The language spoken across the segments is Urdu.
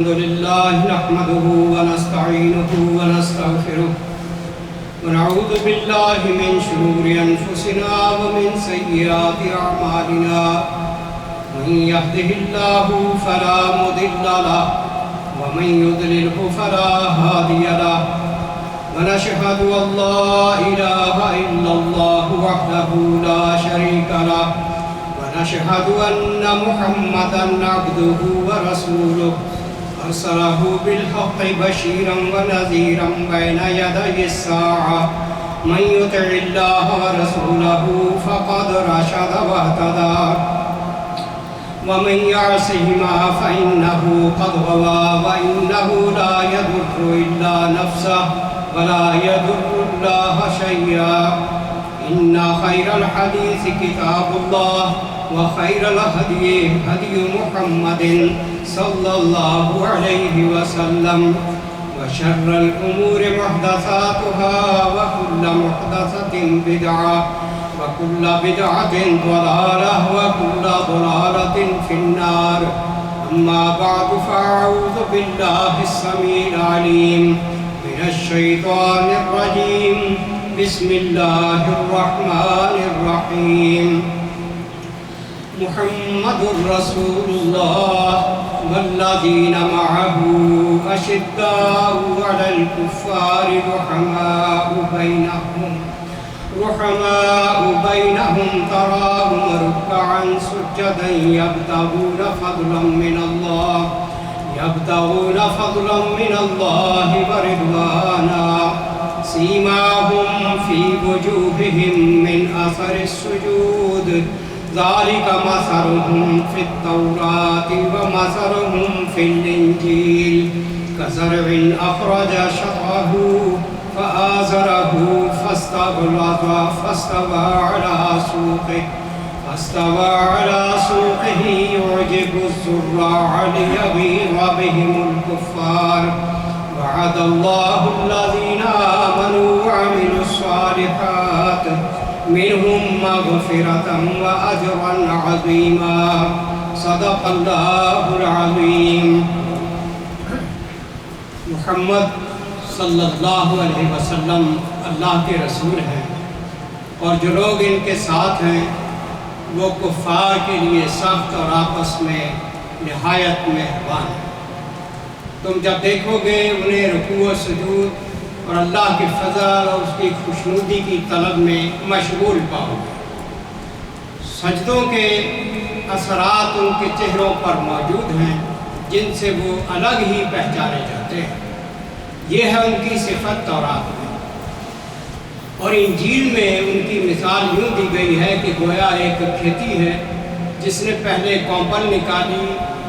الحمد لله نحمده ونستعينه ونستغفره ونعوذ بالله من شرور أنفسنا ومن سيئات أعمالنا من يهده الله فلا مضل له ومن يضلله فلا هادي له ونشهد أن لا إله إلا الله وحده لا شريك له ونشهد أن محمدًا عبده ورسوله أرسله بالحق بشيرا ونذيرا بين يدي الساعة من يطع الله ورسوله فقد رشد واهتدى ومن يعصهما فإنه قد غوى وإنه لا يضر إلا نفسه ولا يضر الله شيئا إن خير الحديث كتاب الله وخير الهدي هدي محمد صلى الله عليه وسلم وشر الأمور محدثاتها وكل محدثة بدعة وكل بدعة ضلالة وكل ضلالة في النار أما بعد فأعوذ بالله السميع العليم من الشيطان الرجيم بسم الله الرحمن الرحيم محمد رسول الله والذين معه أشداء على الكفار رحماء بينهم تراهم ركعا سجدا يبتغون فضلا من الله ورضوانا سيماهم في وجوههم من أثر السجود ذلك مثلهم في التوراة ومثلهم في الإنجيل كزرع أخرج شطأه فآزره فاستوى على سوقه يعجب الزراع ليغيظ بهم الكفار وعد الله الذين آمنوا وعملوا الصالحات منهم مغفرة وأجرا عظيما صدق الله العظيم محمد صلی اللہ علیہ وسلم اللہ کے رسول ہیں اور جو لوگ ان کے ساتھ ہیں وہ کفار کے لیے سخت اور آپس میں نہایت مہربان ہیں۔ تم جب دیکھو گے انہیں رکوع و سجود اور اللہ کے فضل اور اس کی خوشنودی کی طلب میں مشغول پاؤ گے۔ سجدوں کے اثرات ان کے چہروں پر موجود ہیں جن سے وہ الگ ہی پہچانے جاتے ہیں۔ یہ ہے ان کی صفت تورات میں، اور انجیل میں ان کی مثال یوں دی گئی ہے کہ گویا ایک کھیتی ہے جس نے پہلے کومپل نکالی،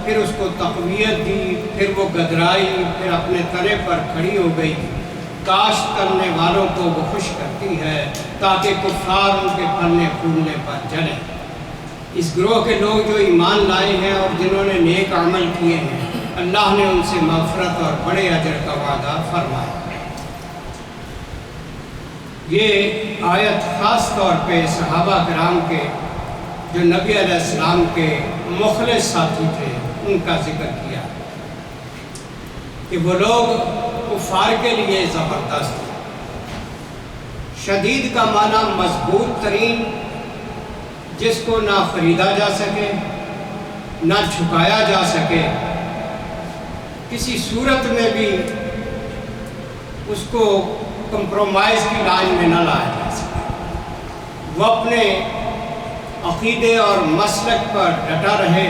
پھر اس کو تقویت دی، پھر وہ گدرائی، پھر اپنے تنے پر کھڑی ہو گئی۔ کاشت کرنے والوں کو وہ خوش کرتی ہے تاکہ کفار ان کے پھلنے پھولنے پر جلیں۔ اس گروہ کے لوگ جو ایمان لائے ہیں اور جنہوں نے نیک عمل کیے ہیں، اللہ نے ان سے مغفرت اور بڑے اجر کا وعدہ فرمایا۔ یہ آیت خاص طور پہ صحابہ کرام کے جو نبی علیہ السلام کے مخلص ساتھی تھے ان کا ذکر کیا کہ وہ لوگ کفار کے لیے زبردست ہیں۔ شدید کا معنی مضبوط ترین، جس کو نہ خریدا جا سکے نہ جھکایا جا سکے، کسی صورت میں بھی اس کو کمپرومائز کی لائن میں نہ لایا جا سکے۔ وہ اپنے عقیدے اور مسلک پر ڈٹا رہے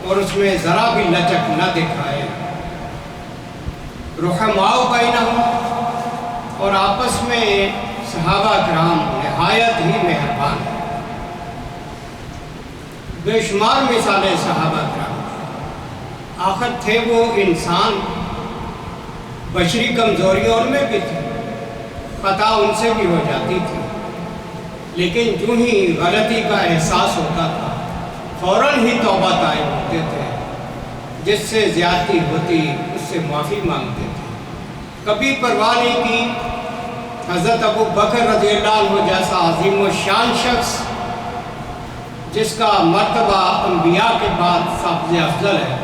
اور اس میں ذرا بھی لچک نہ دکھائے۔ رحماء بینہم، اور آپس میں صحابہ کرام نہایت ہی مہربان ہیں۔ بے شمار مثالیں صحابہ کرام، آخر تھے وہ انسان، بشری کمزوریوں ان میں بھی تھی، خطا ان سے بھی ہو جاتی تھی، لیکن جو ہی غلطی کا احساس ہوتا تھا فوراً ہی توبہ طائب ہوتے تھے، جس سے زیادتی ہوتی اس سے معافی مانگتے تھے، کبھی پرواہ نہیں کی۔ حضرت ابو بکر رضی اللہ عنہ جیسا عظیم و شان شخص جس کا مرتبہ انبیاء کے بعد سب سے افضل ہے،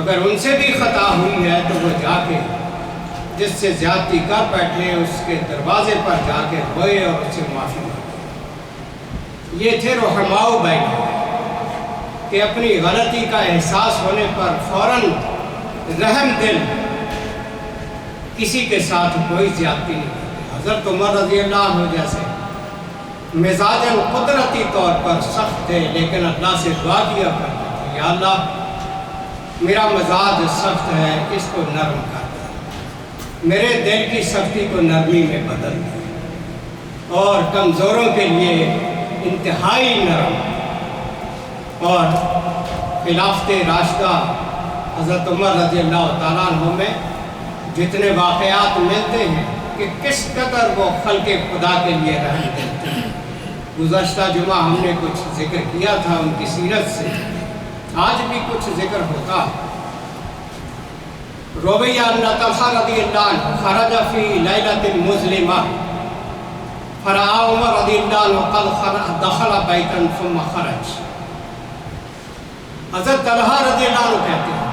اگر ان سے بھی خطا ہوئی ہے تو وہ جا کے جس سے زیادتی کر بیٹھے اس کے دروازے پر جا کے روئے اور اس سے معافی مانگے۔ یہ تھے رحماء بین کہ اپنی غلطی کا احساس ہونے پر فوراً رحم دل کسی کے ساتھ کوئی زیادتی نہیں کرتے۔ حضرت عمر رضی اللہ عنہ جیسے مزاجاً قدرتی طور پر سخت تھے، لیکن اللہ سے دعا کیا کرتے تھے، یا اللہ میرا مزاج سخت ہے، اس کو نرم کر دے، میرے دل کی سختی کو نرمی میں بدل دے، اور کمزوروں کے لیے انتہائی نرم اور خلافت راشدہ حضرت عمر رضی اللہ تعالیٰ عنہ میں جتنے واقعات ملتے ہیں کہ کس قدر وہ خلق خدا کے لیے رحم دیتے ہیں۔ گزشتہ جمعہ ہم نے کچھ ذکر کیا تھا ان کی سیرت سے، آج بھی کچھ ذکر ہوتا۔ روی ان طلحہ رضی اللہ عنہ خرج فی لیلۃ مظلمہ فرأى عمر رضی اللہ عنہ قد دخل بیتا ثم خرج۔ حضرت طلحہ رضی اللہ عنہ کہتے ہیں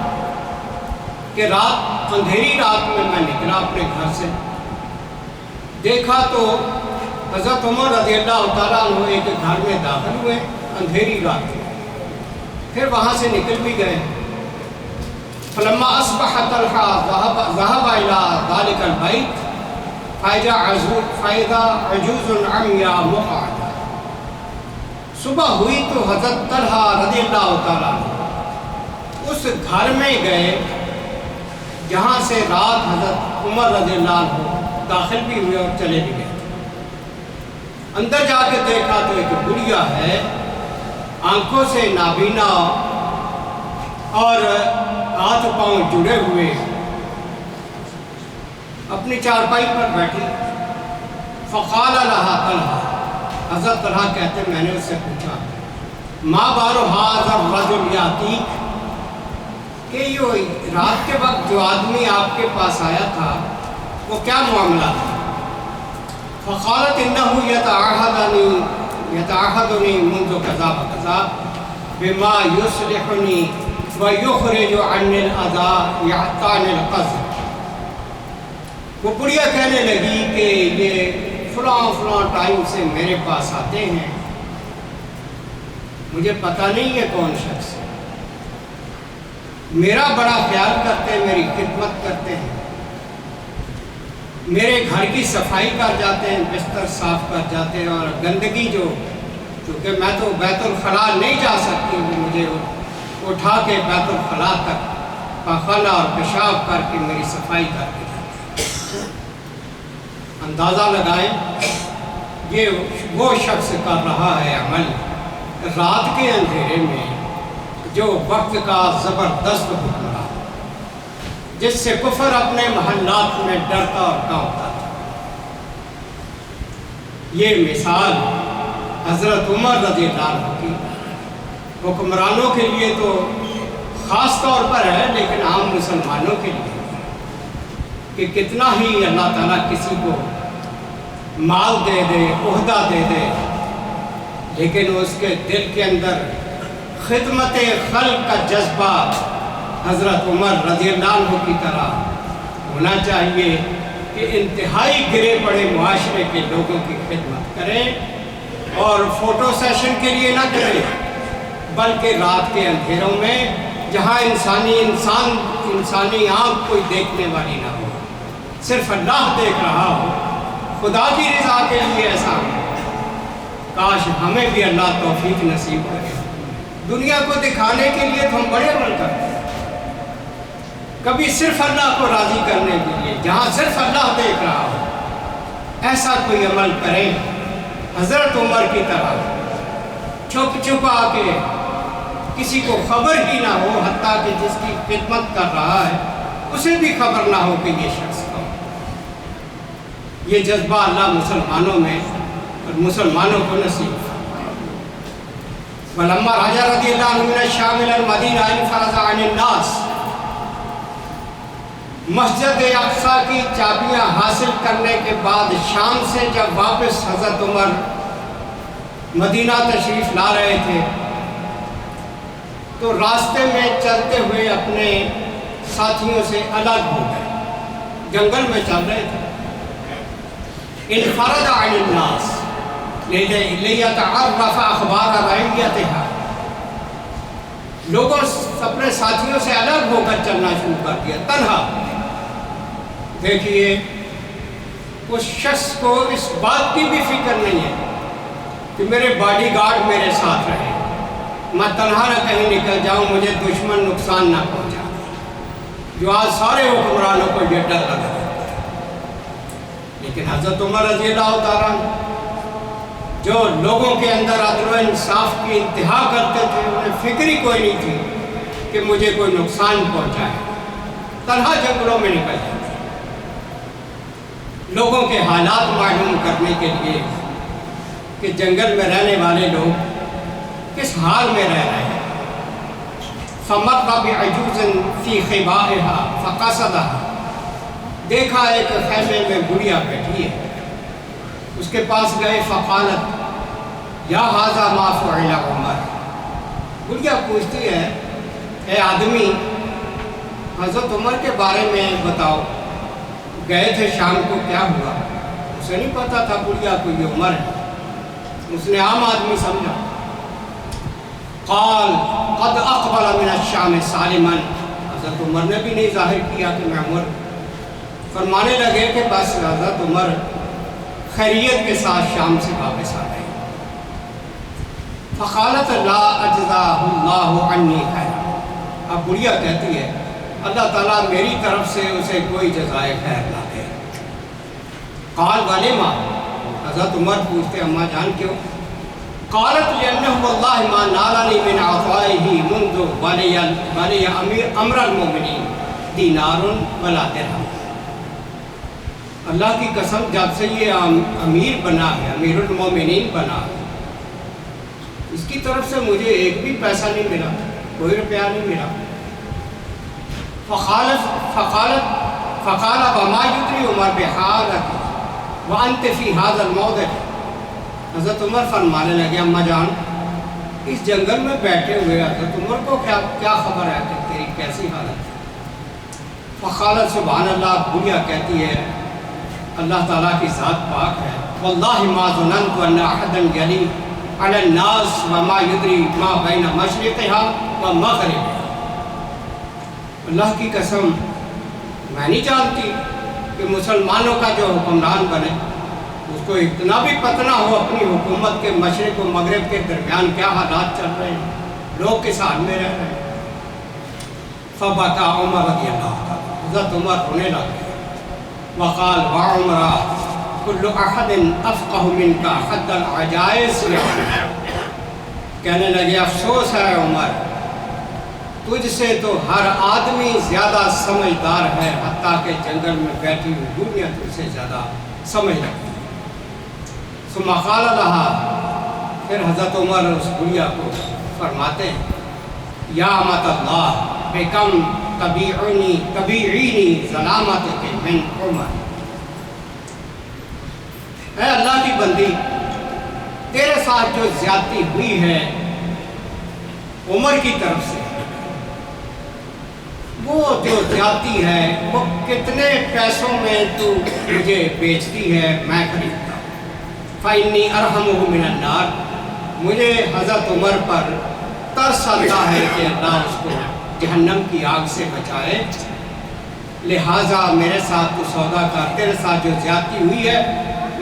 کہ اندھیری رات میں میں نکلا اپنے گھر سے، دیکھا تو حضرت عمر رضی اللہ تعالیٰ عنہ ایک گھر میں داخل ہوئے، اندھیری رات تھی، پھر وہاں سے نکل بھی گئے۔ فلما اصبح طلحہ ذهب الى ذلك البيت فاذا عجوز عمياء مقعدة۔ صبح ہوئی تو حضرت طلحہ رضی اللہ تعالیٰ عنہ اس گھر میں گئے جہاں سے رات حضرت عمر رضی اللہ عنہ داخل بھی ہوئے اور چلے بھی گئے۔ اندر جا کے دیکھا تو ایک بڑھیا ہے، آنکھوں سے نابینا اور ہاتھ پاؤں جڑے ہوئے، اپنی چارپائی پر بیٹھی۔ فقال لها طلحہ، حضرت طلحہ کہتے میں نے اس سے پوچھا، ما بال هذا الرجل یاتیک، کہ یہ رات کے وقت جو آدمی آپ کے پاس آیا تھا وہ کیا معاملہ تھا؟ فقالت انه يتعهدني منذ كذا وكذا بما يصلحني ويخرج عني الاذى يعطاني القذر۔ وہ بڑھیا کہنے لگی کہ یہ فلاں ٹائم سے میرے پاس آتے ہیں، مجھے پتہ نہیں ہے کون شخص ہے، میرا بڑا خیال کرتے ہیں، میری خدمت کرتے ہیں، میرے گھر کی صفائی کر جاتے ہیں، بستر صاف کر جاتے ہیں، اور گندگی جو چونکہ میں تو بیت الخلاء نہیں جا سکتی، وہ مجھے اٹھا کے بیت الخلاء تک پاخانہ اور پیشاب کر کے میری صفائی کر کے جاتے ہیں۔ اندازہ لگائیں یہ وہ شخص کر رہا ہے عمل رات کے اندھیرے میں جو وقت کا زبردست حکمراں، جس سے کفر اپنے محلات میں ڈرتا اور کانپتا تھا۔ یہ مثال حضرت عمر رضی اللہ عنہ کی حکمرانوں کے لیے تو خاص طور پر ہے، لیکن عام مسلمانوں کے لیے کہ کتنا ہی اللہ تعالیٰ کسی کو مال دے دے، عہدہ دے دے، لیکن اس کے دل کے اندر خدمت خلق کا جذبہ حضرت عمر رضی اللہ عنہ کی طرح ہونا چاہیے کہ انتہائی گرے پڑے معاشرے کے لوگوں کی خدمت کریں، اور فوٹو سیشن کے لیے نہ کریں، بلکہ رات کے اندھیروں میں جہاں انسانی آنکھ کوئی دیکھنے والی نہ ہو، صرف اللہ دیکھ رہا ہو، خدا کی رضا کے لیے ایسا ہو۔ کاش ہمیں بھی اللہ توفیق نصیب کرے۔ دنیا کو دکھانے کے لیے تو ہم بڑے عمل کرتے ہیں، کبھی صرف اللہ کو راضی کرنے کے لیے، جہاں صرف اللہ دیکھ رہا ہو، ایسا کوئی عمل کریں حضرت عمر کی طرح، چھپ چھپا کے کسی کو خبر ہی نہ ہو، حتیٰ کہ جس کی خدمت کر رہا ہے اسے بھی خبر نہ ہو کہ یہ شخص کون۔ یہ جذبہ اللہ مسلمانوں میں اور مسلمانوں کو نصیب فرمائے۔ ولما راجع رضی اللہ عنہ من الشام الى المدینہ انفرد عن الناس، مسجد اقصیٰ کی چابیاں حاصل کرنے کے بعد شام سے جب واپس حضرت عمر مدینہ تشریف لا رہے تھے تو راستے میں چلتے ہوئے اپنے ساتھیوں سے الگ ہو گئے، جنگل میں چل رہے تھے۔ انفرد عن الناس لیتعرف اخبار رعیتها، لوگوں اپنے ساتھیوں سے الگ ہو کر چلنا شروع کر دیا، تنہا۔ دیکھیے اس شخص کو اس بات کی بھی فکر نہیں ہے کہ میرے باڈی گارڈ میرے ساتھ رہے، میں تنہا نہ کہیں نکل جاؤں، مجھے دشمن نقصان نہ پہنچا، جو آج سارے حکمرانوں کو یہ ڈر لگا۔ لیکن حضرت عمر رضی اللہ تعالیٰ عنہ جو لوگوں کے اندر عدل و انصاف کی انتہا کرتے تھے، انہیں فکر ہی کوئی نہیں تھی کہ مجھے کوئی نقصان پہنچائے، تنہا جنگلوں میں نکل جاتے، لوگوں کے حالات معلوم کرنے کے لیے کہ جنگل میں رہنے والے لوگ کس حال میں رہ رہے ہیں۔ فَمَرَّ بِعَجُوزٍ فِي خِبَائِهَا فَقَصَدَهَا، دیکھا ایک خیمے میں بڑھیا بیٹھی ہے، اس کے پاس گئے، فقالت یا ھذا ما فعل عمر، بڑھیا پوچھتی ہے اے آدمی حضرت عمر کے بارے میں بتاؤ، گئے تھے شام کو، کیا ہوا؟ اسے نہیں پتا تھا بڑھیا کو یہ عمر ہے، اس نے عام آدمی سمجھا۔ قال قد اقبل من الشام سالما، حضرت عمر نے بھی نہیں ظاہر کیا کہ میں عمر، فرمانے لگے کہ بس حضرت عمر خیریت کے ساتھ شام سے واپس آ گئے۔ فقالت لا اجزاہ اللہ عنی خیر، اب بڑھیا کہتی ہے اللہ تعالیٰ میری طرف سے اسے کوئی جزائے خیر نہ دے۔ قال ولیما، حضرت عمر پوچھتے اماں جان کیوں؟ قالت لأنہ واللہ ما نالنی من عطائہ منذ ولی امر المؤمنین دینار ولا درہم، اللہ کی قسم جب سے یہ امیر بنا ہے، امیر المومنین بنا ہے، اس کی طرف سے مجھے ایک بھی پیسہ نہیں ملا، کوئی روپیہ نہیں ملا۔ فقال وما یدری عمر بحالک وانت فی ھذا الموضع، حضرت عمر فرمانے لگے اماں جان اس جنگل میں بیٹھے ہوئے حضرت عمر کو کیا خبر ہے کہ تیری کیسی حالت ہے؟ فقالت سبحان اللہ، بڑھیا کہتی ہے اللہ تعالیٰ کی ذات پاک ہے، واللہ ما ظننت ان احدا یلی علی الناس وما یدری ما بین مشرقها ومغربها، اللہ کی قسم میں نہیں جانتی کہ مسلمانوں کا جو حکمران بنے اس کو اتنا بھی پتہ نہ ہو اپنی حکومت کے مشرق و مغرب کے درمیان کیا حالات چل رہے ہیں، لوگ کس حال میں رہ رہے ہیں۔ فبکا عمر رضی اللہ عنہ، حضرت عمر رونے لگے، وقال وعمر کل احد افقہ منک حد العجائز، کہنے لگے افسوس ہے عمر، تجھ سے تو ہر آدمی زیادہ سمجھدار ہے، حتیٰ کہ جنگل میں بیٹھی ہوئی دنیا تجھ سے زیادہ سمجھ رکھتی ہے۔ ثم قال لها، پھر حضرت عمر اس بڑھیا کو فرماتے ہیں یا امۃ اللہ بکم تبیعینی ظلامتک من عمر، اے اللہ کی بندی تیرے ساتھ جو زیادتی ہوئی ہے عمر کی طرف سے، وہ جو زیادتی ہے وہ کتنے پیسوں میں تو مجھے بیچتی ہے، میں خریدتا ہوں۔ فَإِنِّي أَرْحَمُهُ مِنَ النَّارِ، مجھے حضرت عمر پر ترس آتا ہے کہ اللہ اس کو جہنم کی آگ سے بچائے، لہٰذا میرے ساتھ تو سودا کر، تیرے ساتھ جو زیادتی ہوئی ہے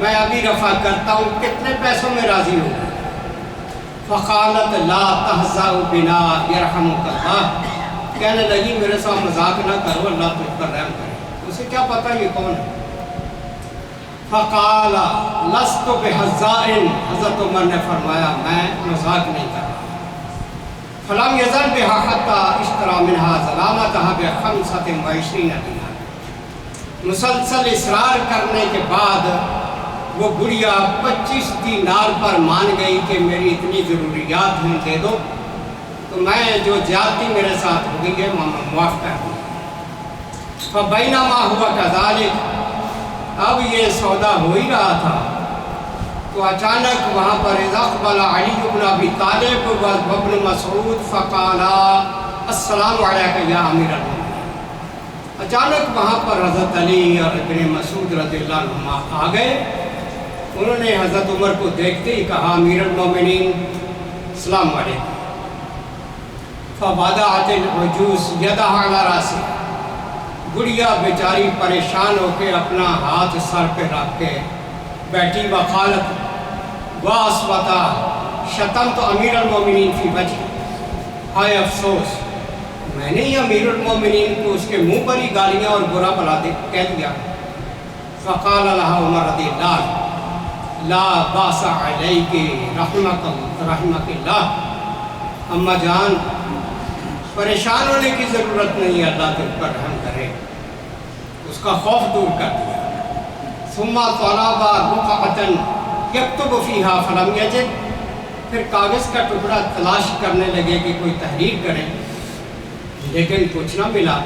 میں ابھی رفع کرتا ہوں، کتنے پیسوں میں راضی ہوں؟ فقالت لا تہزأ بنا یرحمک اللہ، کہنے لگی میرے ساتھ مذاق نہ کرو، اللہ تجھ پر رحم کرے، اسے کیا پتہ یہ کون ہے۔ فقال لست بحزاء، حضرت عمر نے فرمایا میں مذاق نہیں کر رہا۔ فلم یزل بها حتى اشترى منها ظلامتها ب25 دینار، مسلسل اصرار کرنے کے بعد وہ بڑھیا 25 دینار پر مان گئی کہ میری اتنی ضروریات ہیں دے دو، تو میں جو زیادتی میرے ساتھ ہو گئی ہے میں معاف کر دوں۔ فبینما ہوا کذالک، اب یہ سودا ہو ہی رہا تھا، تو اچانک وہاں پر اذ اقبل علی بن ابی طالب وابن مسعود فقالا السلام علیک یا امیر المؤمنین۔ اچانک وہاں پر حضرت علی اور ابن مسعود رضی اللہ عنہما آ گئے۔ انہوں نے حضرت عمر کو دیکھتے ہی کہا امیر المؤمنین السلام علیکم۔ فوضعت العجوز یدها علی راسها، گڑیا بیچاری پریشان ہو کے اپنا ہاتھ سر پہ رکھ کے بیٹھی، وقالت واسوتا شتمت امیر المومنین فی وجہ، ہائے افسوس میں نے ہی امیر المومنین کو اس کے منہ پر ہی گالیاں اور برا بلا کہہ دیا۔ فقال لها عمر رضی اللہ لا باس علیک رحمک اللہ، اماں جان پریشان ہونے کی ضرورت نہیں، اللہ تجھ پر رحم کرے، اس کا خوف دور کر دیا۔ ثم طلب رقعة یکتب فیہا فلم یجد، پھر کاغذ کا ٹکڑا تلاش کرنے لگے کہ کوئی تحریر کریں، لیکن کچھ نہ ملا۔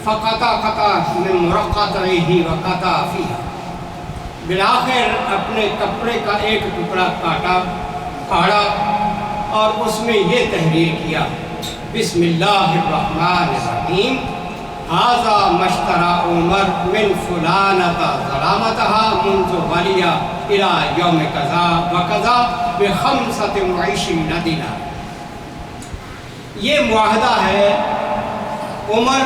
فقطع قطع من مرقعتہ وقطع فیہا، بالآخر اپنے کپڑے کا ایک ٹکڑا کاٹا پھاڑا اور اس میں یہ تحریر کیا بسم اللہ الرحمن الرحیم ھذا مشترى عمر من فلانة ظلامتها منذ ولی الى یوم کذا وکذا ب25 دینار۔ یہ معاہدہ ہے عمر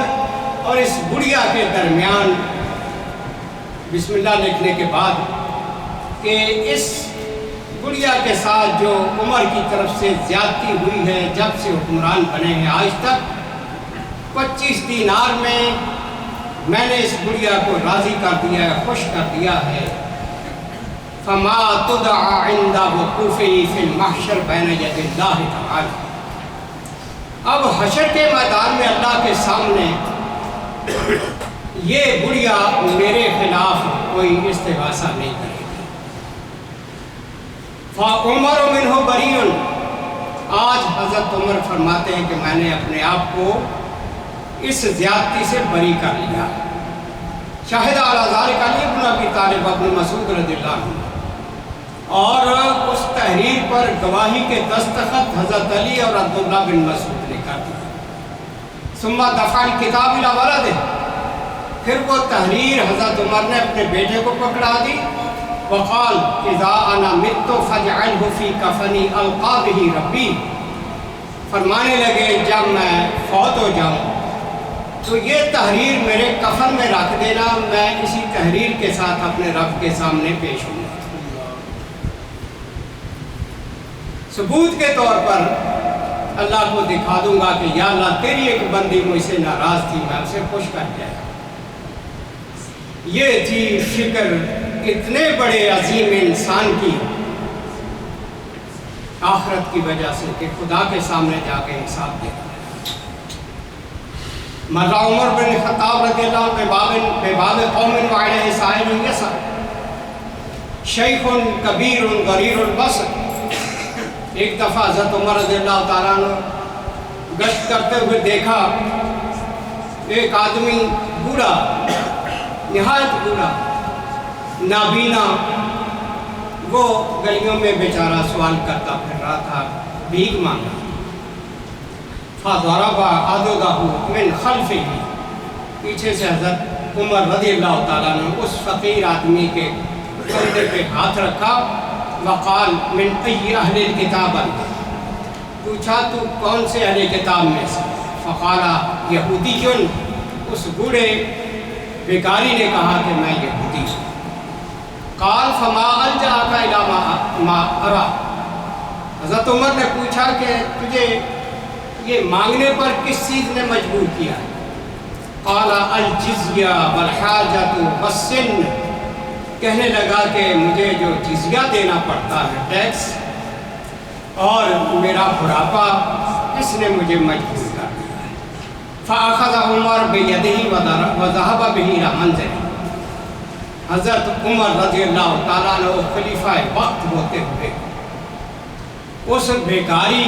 اور اس بڑھیا کے درمیان بسم اللہ لکھنے کے بعد کہ اس گڑیا کے ساتھ جو عمر کی طرف سے زیادتی ہوئی ہے جب سے حکمران بنے ہیں آج تک، 25 دینار میں نے اس گڑیا کو راضی کر دیا ہے، خوش کر دیا ہے۔ فما تدعى عند وقوفه في المحشر بين يد الله تعالی، اب حشر کے میدان میں اللہ کے سامنے یہ گڑیا میرے خلاف کوئی استغاثہ نہیں کرے گی۔ فعمر منہ بریء، آج حضرت عمر فرماتے ہیں کہ میں نے اپنے آپ کو اس زیادتی سے بری کر لیا۔ شاہد علی ذلک علی بن ابی طالب ابن مسعود رضی اللہ عنہ، اور اس تحریر پر گواہی کے دستخط حضرت علی اور عبداللہ بن مسعود نے کر دیا۔ ثم دفع الکتاب الی ولدہ، پھر وہ تحریر حضرت عمر نے اپنے بیٹے کو پکڑا دی۔ وقال اذا انا مت فاجعله في کفنی القا به ربی، فرمانے لگے جب میں فوت ہو جاؤں تو یہ تحریر میرے کفن میں رکھ دینا، میں اسی تحریر کے ساتھ اپنے رب کے سامنے پیش ہوں گا۔ ثبوت کے طور پر اللہ کو دکھا دوں گا کہ یا اللہ تیری ایک بندی مجھ سے ناراض تھی، میں اسے خوش کر دیا۔ یہ تھی فکر اتنے بڑے عظیم انسان کی آخرت کی وجہ سے کہ خدا کے سامنے جا کے حساب دے گا۔ مر عمر بن خطاب رضی اللہ عنہ بباب قوم وعلیہ سائل یسر، شیخ کبیر غریر البصر، ایک دفعہ حضرت عمر رضی اللہ تعالیٰ عنہ گشت کرتے ہوئے دیکھا ایک آدمی بوڑھا، نہایت بوڑھا، نابینا، وہ گلیوں میں بیچارہ سوال کرتا پھر رہا تھا، بھیک مانگا۔ فضرب عضدہ من خلفہ، پیچھے سے حضرت عمر رضی اللہ تعالیٰ نے اس فقیر آدمی کے کندھے پہ ہاتھ رکھا۔ وقال من ای اہل الکتاب انت، پوچھا تو کون سے اہل کتاب میں سے؟ فقال یہودی، اس بوڑھے بیکاری نے کہا کہ میں یہودی ہوں۔ قال فما الجاک الی ما ارا، حضرت عمر نے پوچھا کہ تجھے یہ مانگنے پر کس چیز نے مجبور کیا ہے؟ قال الجزیہ والحاجۃ والسن، کہنے لگا کہ مجھے جو جزیہ دینا پڑتا ہے ٹیکس، اور میرا بڑھاپا، اس نے مجھے مجبور کر دیا ہے۔ فاخذ عمر بیدہ وذهب به الى منزله، حضرت عمر رضی اللہ تعالیٰ عنہ خلیفہ وقت ہوتے ہوئے اس بیکاری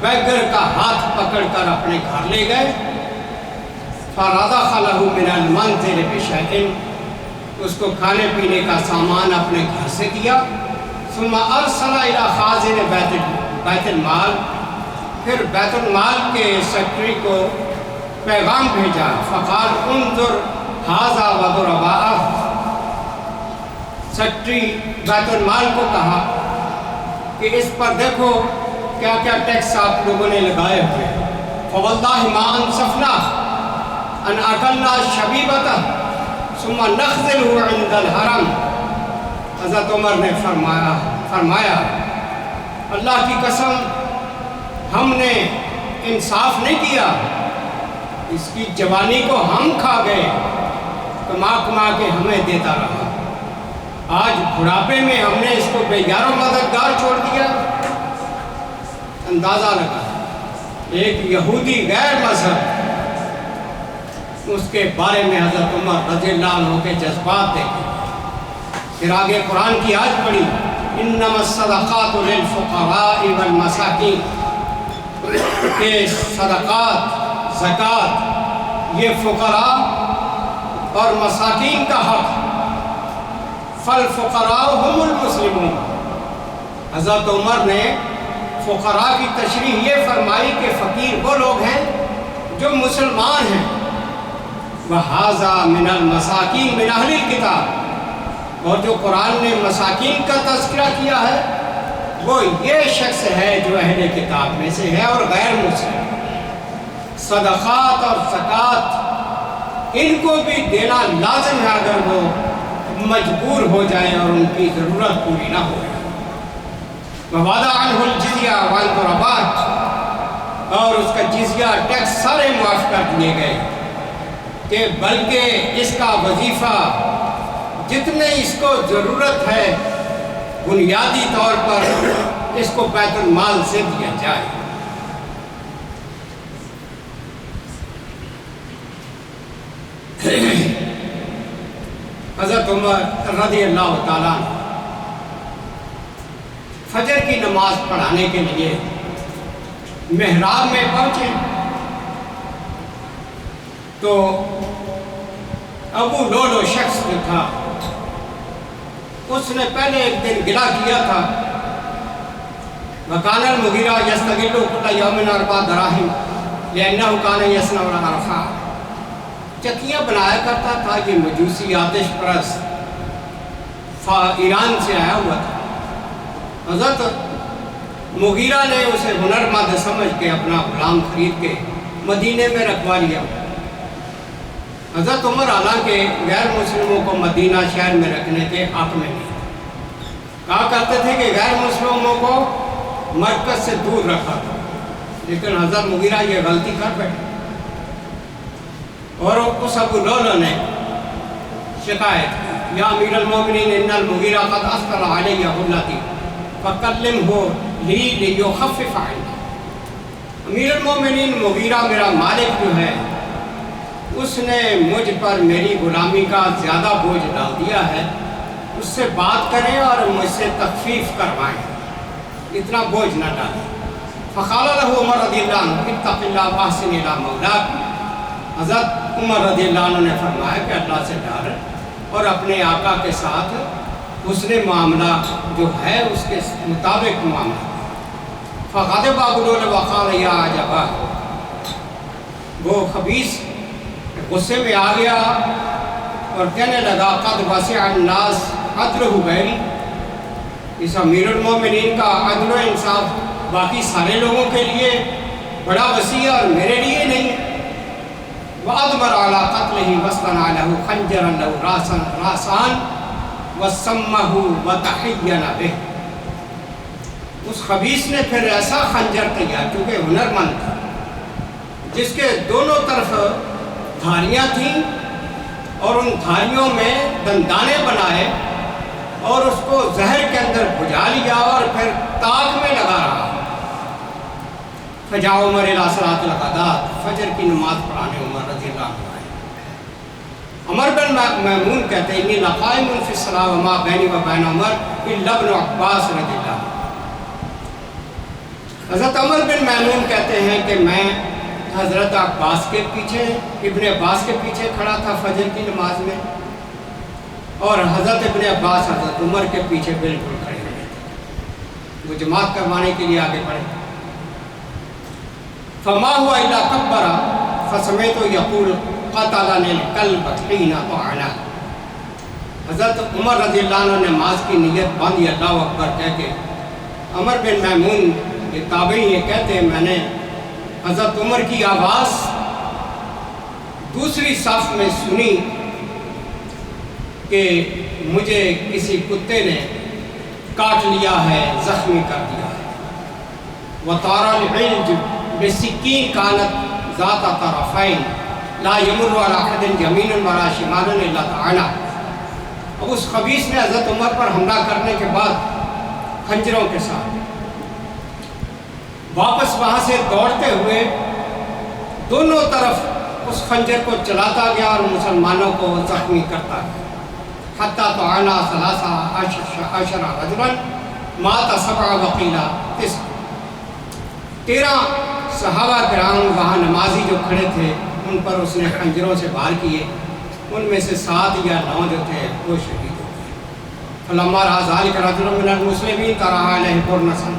بیگر کا ہاتھ پکڑ کر اپنے گھر لے گئے۔ فَرَضَخَلَهُ مِنَ الْمَنْزِلِ بِشَيْءٍ، اس کو کھانے پینے کا سامان اپنے گھر سے دیا۔ ثم ارسل الی خازن بیت المال، پھر بیت المال کے سیکرٹری کو پیغام بھیجا، فقال انظر ھذا وضرباءہ، سیکرٹری بیت المال کو کہا کہ اس پر دیکھو کیا کیا ٹیکس آپ لوگوں نے لگائے ہوئے، فواللہ ما انصفنا ان اکلنا شبیبتہ ثم نخذلہ عند الحرم۔ حضرت عمر نے فرمایا اللہ کی قسم ہم نے انصاف نہیں کیا، اس کی جوانی کو ہم کھا گئے، کما کما کے ہمیں دیتا رہا، آج بڑھاپے میں ہم نے اس کو بے یار و مددگار چھوڑ دیا۔ اندازہ لگا ایک یہودی غیر مذہب، اس کے بارے میں حضرت عمر رضی اللہ عنہ کے جذبات دیکھے۔ پھر آگے قرآن کی آیت پڑھی، انما الصدقات للفقراء والمساکین، کہ صدقات زکوٰۃ یہ فقراء اور مساکین کا حق، فالفقراء هم المسلمون۔ حضرت عمر نے فقراء کی تشریح یہ فرمائی کہ فقیر وہ لوگ ہیں جو مسلمان ہیں، وَهَذَا مِنَ الْمَسَاكِينِ مِنْ أَهْلِ الْكِتَابِ، اور جو قرآن نے مساکین کا تذکرہ کیا ہے وہ یہ شخص ہے جو اہل کتاب میں سے ہے اور غیر مسلم۔ صدقات اور زکوٰۃ ان کو بھی دینا لازم ہے اگر وہ مجبور ہو جائیں اور ان کی ضرورت پوری نہ ہو جائے۔ وَوَضَعَ عَنْهُ الْجِزْيَةَ وَالْقُرَبَاتَ، اور اس کا جزیہ ٹیکس سارے معاف کر دیے گئے، کہ بلکہ اس کا وظیفہ جتنے اس کو ضرورت ہے بنیادی طور پر اس کو بیت المال سے دیا جائے۔ حضرت عمر رضی اللہ تعالیٰ فجر کی نماز پڑھانے کے لیے محراب میں پہنچے تو ابو لولو شخص جو تھا اس نے پہلے ایک دن گلہ کیا تھا، وَكَانَ الْمُغِیرَةُ يَسْتَغِلُّ كُلَّ يَوْمٍ 4 دراہم لِأَنَّهُ كَانَ يَصْنَعُ الْعَرْفَةَ، چکیاں بنایا کرتا تھا، یہ مجوسی آتش پرست ایران سے آیا ہوا تھا۔ حضرت مغیرہ نے اسے ہنرمند سمجھ کے اپنا غلام خرید کے مدینے میں رکھوا لیا۔ حضرت عمر حالانکہ غیر مسلموں کو مدینہ شہر میں رکھنے کے حق میں نہیں، کہا کرتے تھے کہ غیر مسلموں کو مرکز سے دور رکھا تھا، لیکن حضرت مغیرہ یہ غلطی کر بیٹھے اور اس ابو لولو نے شکایت کی، یا امیر المومنین ان المغیرہ قد اثقل علی غلتی فکلمہ لی لیخفف عنی۔ امیر المومنین مغیرہ میرا مالک جو ہے اس نے مجھ پر میری غلامی کا زیادہ بوجھ ڈال دیا ہے، اس سے بات کریں اور مجھ سے تخفیف کروائیں، اتنا بوجھ نہ ڈالیں۔ فقال له عمر رضی اللہ عنہ اتق اللہ واحسن الی مولاک، حضرت عمر رضی اللہ عنہ نے فرمایا کہ اللہ سے ڈر اور اپنے آقا کے ساتھ حسن معاملہ جو ہے اس کے مطابق معاملہ۔ فغضب ابو لولو وقال یا عجبا، وہ خبیث غصے میں آ گیا اور کہنے لگا قد وسع الناس عدلہ غیری، اس امیر المومنین کا عدل و انصاف باقی سارے لوگوں کے لیے بڑا وسیع ہے اور میرے لیے نہیں ہے۔ وَأَدْبَرَ عَلَىٰ قَتْلِهِ وَاسْتَنَعَ لَهُ خَنْجَرًا لَهُ رَاسًا وَسَمَّهُ وَتَحِيَّنَ بِهِ، اس خبیث نے پھر ایسا خنجر تیار، چونکہ ہنرمند تھا، جس کے دونوں طرف دھاریاں تھیں اور ان دھاریوں میں دندانے بنائے اور اس کو زہر کے اندر بجھا لیا اور پھر تاک میں لگا رہا۔ فجاء عمر الی صلاۃ الغداۃ، فجر کی نماز پڑھانے عمر رضی اللہ عنہ آئے۔ عمر بن میمون کہتے ہیں انی لقائم فی الصلاۃ وما بینی و بین عمر الا ابن عباس رضی اللہ عنہ۔ حضرت عمر بن میمون کہتے ہیں کہ میں حضرت عباس کے پیچھے، ابن عباس کے پیچھے کھڑا تھا فجر کی نماز میں، اور حضرت ابن عباس حضرت عمر کے پیچھے بالکل کھڑے ہوئے تھے۔ وہ جماعت کروانے کے لیے آگے بڑھے. فما ہوا الا کبر فسمعت یقول قتلنی الکلب حین طعنا. حضرت عمر رضی اللہ عنہ نے نماز کی نیت باندھی اللہ اکبر کہہ کے. عمر بن میمون یہ تابعی یہ کہتے ہیں میں نے حضرت عمر کی آواز دوسری صف میں سنی کہ مجھے کسی کتے نے کاٹ لیا ہے، زخمی کر دیا ہے. وطار العلج بسکین کانت ذات طرفین لا یمر علی احد یمین ولا شمال الا طعنا. اب اس خبیث نے حضرت عمر پر حملہ کرنے کے بعد خنجروں کے ساتھ واپس وہاں سے دوڑتے ہوئے دونوں طرف اس خنجر کو چلاتا گیا اور مسلمانوں کو زخمی کرتا گیا. حتیٰ طعنا ثلاثہ عشر رجلا مات سبع وقیل 13 صحابہ کرام وہاں نمازی جو کھڑے تھے ان پر اس نے خنجروں سے وار کیے. ان میں سے 7 یا 9 جو تھے وہ شہید ہو گئے. فلما رأى ذلك رجل من المسلمین طرح علیہ برنسا.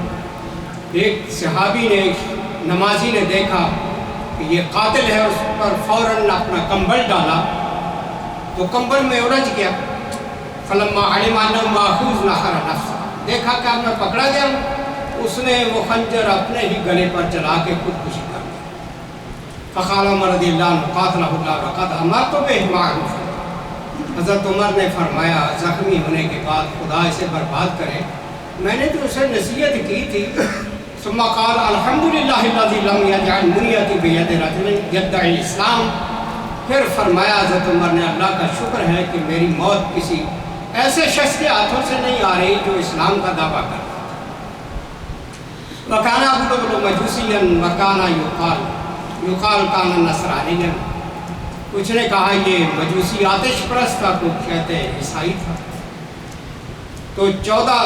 ایک صحابی نے نمازی نے دیکھا کہ یہ قاتل ہے، اس پر فوراً اپنا کمبل ڈالا تو کمبل میں الجھ گیا. فلما علم انه ماخوذ نحر نفسه. دیکھا کہ میں پکڑا گیا، اس نے وہ خنجر اپنے ہی گلے پر چلا کے خودکشی کر لی. فقال عمر رضی اللہ عنہ قاتلہ اللہ وقد امرت به معروف. حضرت عمر نے فرمایا زخمی ہونے کے بعد خدا اسے برباد کرے، میں نے تو اسے نصیحت کی تھی. ثم قال الحمدللہ الذی لم یجعل منیتی بید رجل یدعی الاسلام. پھر فرمایا حضرت عمر نے اللہ کا شکر ہے کہ میری موت کسی ایسے شخص کے ہاتھوں سے نہیں آ رہی جو اسلام کا دعویٰ کرتا. وَكَانَ أَبُوهُ مَجُوسِيًّا وَكَانَ يُقَالُ كَانَ نَصْرَانِيًّا. کچھ نے کہا یہ مجوسی آتش پرست تھا، کچھ کہتے ہیں عیسائی تھا. تو 14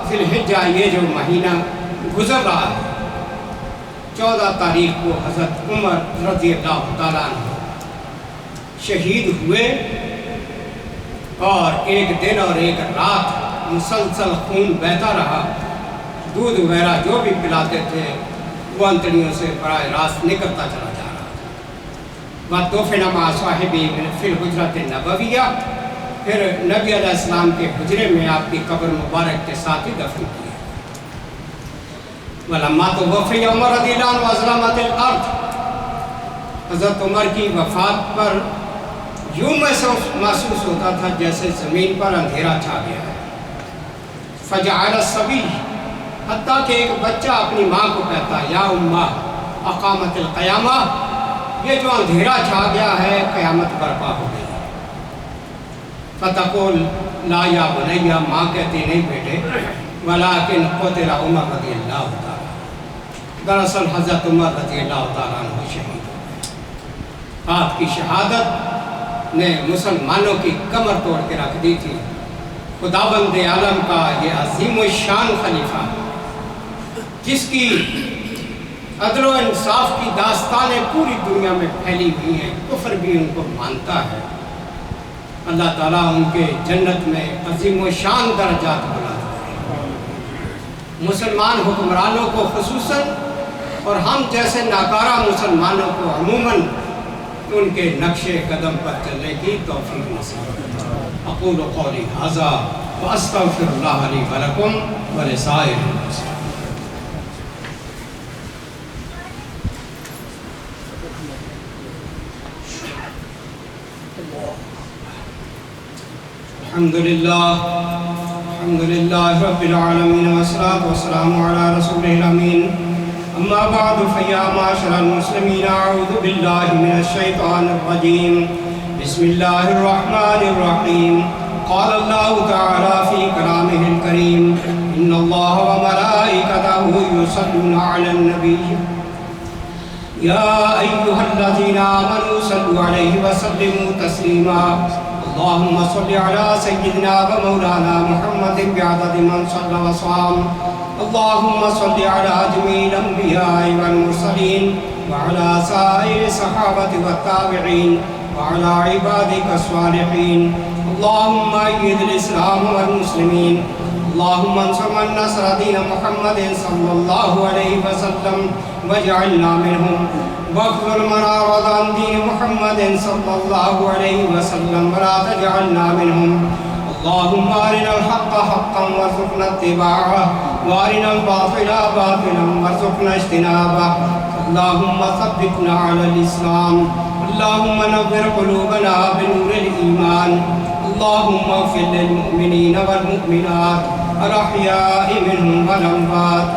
ذی الحجہ یہ جو مہینہ گزر رہا ہے 14 تاریخ کو حضرت عمر رضی اللہ تعالیٰ عنہ شہید ہوئے اور ایک دن اور ایک رات مسلسل خون بہتا رہا. دودھ وغیرہ جو بھی پلاتے تھے وہ انتڑیوں سے براہ راست نکلتا چلا جا رہا تھا. وَدُفِنَ مَعَ صَاحِبِهِ فِي الْحُجْرَةِ النَّبَوِيَّةِ. پھر نبی علیہ السلام کے حجرے میں آپ کی قبر مبارک کے ساتھ ہی دفن کیا. وَلَمَّا تُوَفِّيَ عُمَرُ رَضِيَ اللَّهُ عَنْهُ وَأَظْلَمَتِ الْأَرْضُ. حضرت عمر کی وفات پر یوں محسوس ہوتا تھا جیسے زمین پر اندھیرا چھا گیا ہے. فَجَعَلَ الصَّبِيُّ. حتیٰ کہ ایک بچہ اپنی ماں کو کہتا یا اماں اقامت القیامہ. یہ جو اندھیرا چھا گیا ہے قیامت برپا ہو گئی. فتقول لا یا بنیا. ماں کہتی نہیں بیٹے ولیکن قتل عمر رضی اللہ تعالیٰ. دراصل حضرت عمر رضی اللہ تعالیٰ عنہ شہید ہو گئے. آپ کی شہادت نے مسلمانوں کی کمر توڑ کے رکھ دی تھی. خداوند عالم کا یہ عظیم الشان خلیفہ جس کی عدل و انصاف کی داستانیں پوری دنیا میں پھیلی ہوئی ہیں، کفر بھی ان کو مانتا ہے. اللہ تعالیٰ ان کے جنت میں عظیم الشان درجات بلند کرے. مسلمان حکمرانوں کو خصوصاً اور ہم جیسے ناکارہ مسلمانوں کو عموماً ان کے نقش قدم پر چلنے کی توفیق نصیب. اقول قولی ھذا واستغفر اللہ لی ولکم ولسائر المسلمین. الحمدللہ رب العالمین والصلاة والسلام علی رسولہ الامین. اما بعد فیا معاشر المسلمین اعوذ باللہ من الشیطان الرجیم. بسم اللہ الرحمن الرحیم. قال اللہ تعالی فی کلامہ الکریم ان اللہ وملائکتہ یصلون علی النبی یا ایہا الذین آمنوا صلوا علیہ وسلموا تسلیما. اللہم صل علی سیدنا و مولانا محمد بعدد من صلی وصام. اللہم صل علی جمیع الانبیاء والمرسلین وعلی سائر صحابت والتابعین وعلی عبادک الصالحین. اللہم اید الاسلام والمسلمین. اللهم انصر من نصر دين محمد صلى الله عليه وسلم واجعلنا منهم، واخذل من أعرض عن دين محمد صلى الله عليه وسلم ولا تجعلنا منهم. اللهم أرنا الحق حقا وارزقنا اتباعه، وأرنا الباطل باطلا وارزقنا اجتنابه. اللهم ثبتنا على الإسلام، اللهم نور قلوبنا بنور الإيمان. اللهم اغفر للمؤمنين والمؤمنات الأحياء منهم والأموات.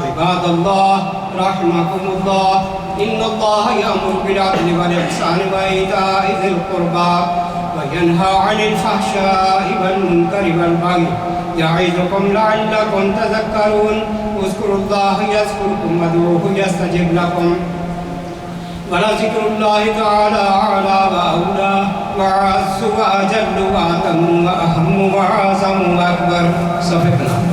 عباد الله رحمكم الله، إن الله يأمر بالعدل والإحسان وإيتاء ذي القربى وينهى عن الفحشاء والمنكر والبغي يعظكم لعلكم تذكرون. اذكروا الله يذكركم وادعوه يستجب لكم، ولذكر الله تعالى أعلى وأولى وأعز وأجل وأتم وأهم وأعظم وأكبر. صدقنا.